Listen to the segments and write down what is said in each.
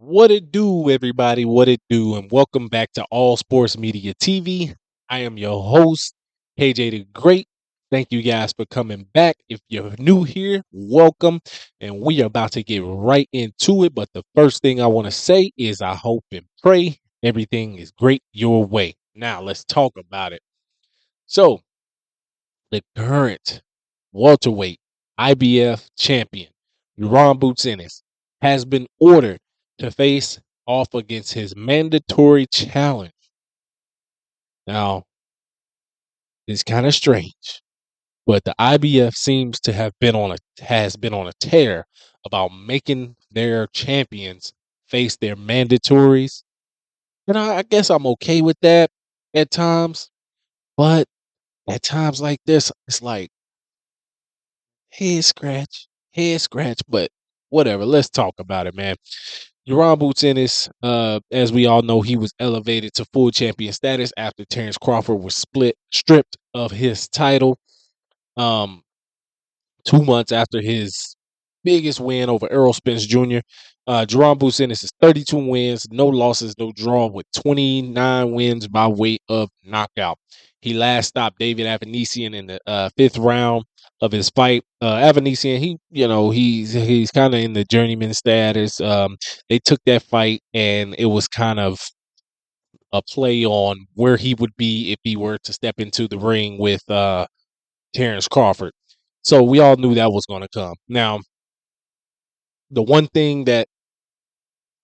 What it do, everybody? What it do? And welcome back to All Sports Media TV. I am your host, KJ the Great. Thank you guys for coming back. If you're new here, welcome. And we are about to get right into it. But the first thing I want to say is I hope and pray everything is great your way. Now, let's talk about it. So, the current welterweight IBF champion, Jaron Ennis, has been ordered to face off against his mandatory challenge. Now, it's kind of strange, but the IBF seems to have been on a tear about making their champions face their mandatories. And I guess I'm okay with that at times, but at times like this, it's like head scratch, but whatever. Let's talk about it, man. Jaron Ennis, as we all know, he was elevated to full champion status after Terrence Crawford was stripped of his title. Um, 2 months after his biggest win over Errol Spence Jr. Jaron Ennis is 32 wins, no losses, no draw, with 29 wins by way of knockout. He last stopped David Avanesian in the fifth round of his fight. Avanesian, he's kind of in the journeyman status. They took that fight, and it was kind of a play on where he would be if he were to step into the ring with Terrence Crawford. So we all knew that was going to come. Now, the one thing that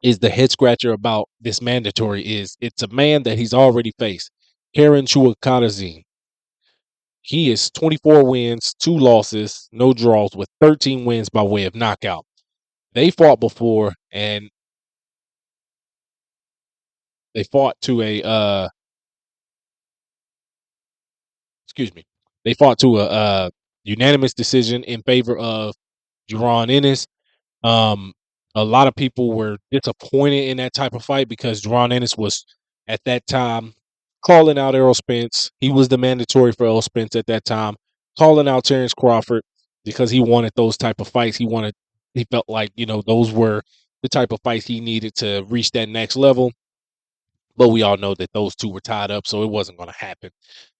is the head scratcher about this mandatory is it's a man that he's already faced, Karen Chukhadzhian. He is 24 wins, 2 losses, no draws, with 13 wins by way of knockout. They fought before, and they fought to a excuse me, they fought to a unanimous decision in favor of Jaron Ennis. Um, a lot of people were disappointed in that type of fight because Jon Ennis was at that time calling out Errol Spence. He was the mandatory for Errol Spence at that time, calling out Terrence Crawford because he wanted those type of fights. He felt like, those were the type of fights he needed to reach that next level. But we all know that those two were tied up, so it wasn't going to happen.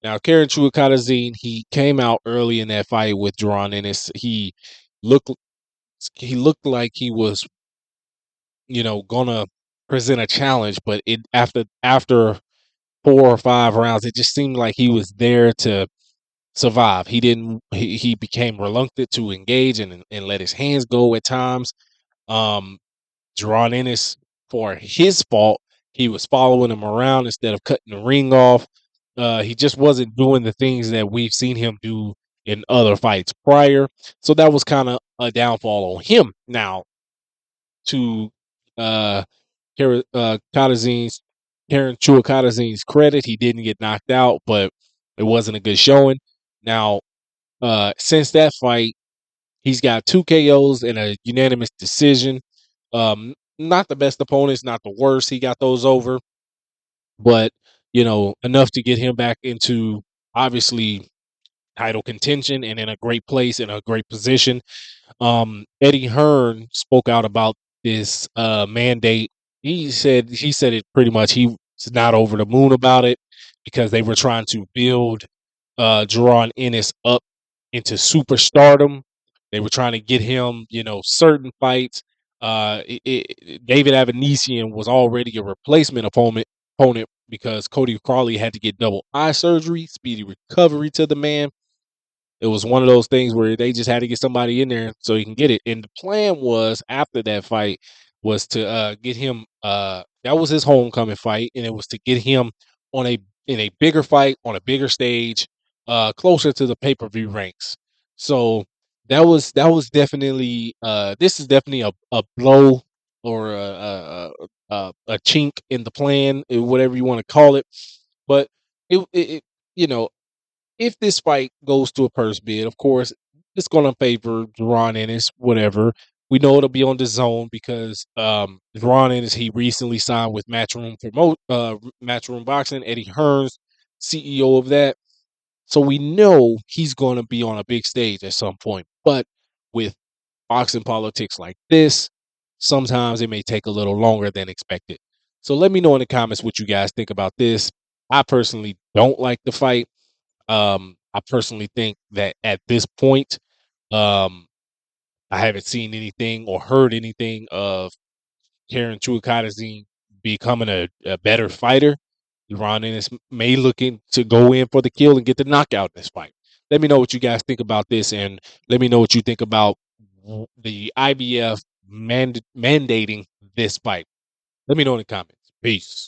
Now, Karen Chukhadzhian, he came out early in that fight with Jon Ennis. Looked he looked like he was, gonna present a challenge, but it after 4 or 5 rounds, it just seemed like he was there to survive. He became reluctant to engage and let his hands go at times. Um Jaron Ennis, for his fault, he was following him around instead of cutting the ring off. He just wasn't doing the things that we've seen him do in other fights prior. So that was kind of a downfall on him. Now, to uh Karazin's Karen Chua Karazin's credit, he didn't get knocked out, but it wasn't a good showing. Now, since that fight, he's got 2 KOs and a unanimous decision. Not the best opponents, not the worst. He got those over, but enough to get him back into, obviously, title contention and in a great place, in a great position. Eddie Hearn spoke out about this mandate. He said it pretty much. He's not over the moon about it because they were trying to build Jaron Ennis up into superstardom. They were trying to get him, certain fights. David Avanesian was already a replacement opponent because Cody Crawley had to get double eye surgery. Speedy recovery to the man. It was one of those things where they just had to get somebody in there so he can get it. And the plan was, after that fight, was to get him. That was his homecoming fight, and it was to get him on a in a bigger fight on a bigger stage, closer to the pay-per-view ranks. So that was definitely, this is definitely a blow, or a chink in the plan, whatever you want to call it. But it you know if this fight goes to a purse bid, of course, it's going to favor Jaron Ennis, whatever. We know it'll be on the zone because Jaron Ennis, he recently signed with Matchroom Boxing, Eddie Hearns, CEO of that. So we know he's going to be on a big stage at some point. But with boxing politics like this, sometimes it may take a little longer than expected. So let me know in the comments what you guys think about this. I personally don't like the fight. I personally think that at this point, um, I haven't seen anything or heard anything of Karen Chukhadzhian becoming a better fighter. Jaron Ennis may looking to go in for the kill and get the knockout in this fight. Let me know what you guys think about this, and let me know what you think about the IBF mandating this fight. Let me know in the comments. Peace.